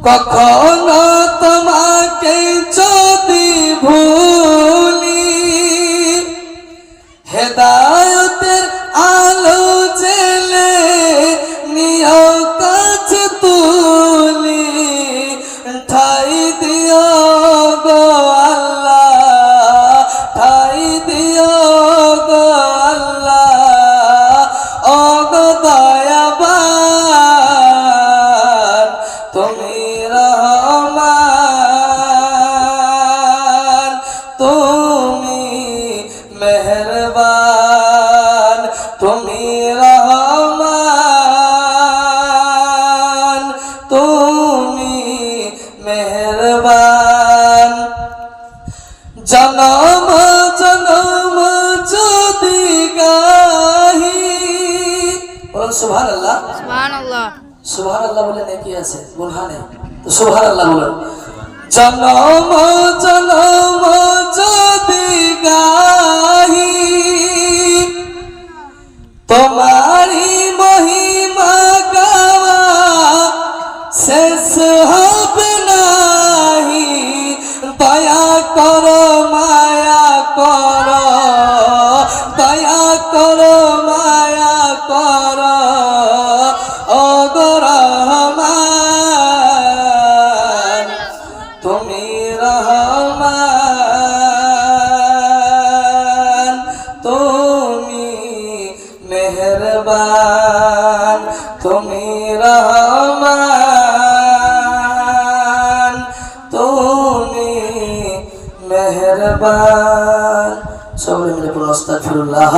কখনো তোমাকে যদি ভুলি, হেদায়েতের আলো জেলে নিও কাছে তুলি, ঠাই দিও গো আল্লাহ, ঠাই দিও গো আল্লাহ, ও গো দয়াবান তুমি রহমান, তুমি মেহেরবান, তুমি রহমান, তুমি মেহেরবান। জনম জনম যদি গাহি, বলুন সুবহানাল্লাহ। সুবহানাল্লাহ। সুবহানাল্লাহ বলে নেকি আছে, গুনাহ নেই, তো সুবহানাল্লাহ বলুন। জনম জনম যদি গাহি, তোমারি মহিমা গাওয়া শেষ হবে নাহি, দয়া করো মায়া করো, দয়া করো মায়া করো, ও গো রহমান তুমি রহমান, তুমি মেহেরবান, তুমি রহমান, তুমি মেহেরবান। সকলে মিলে পড়ুন আস্তাগফিরুল্লাহ।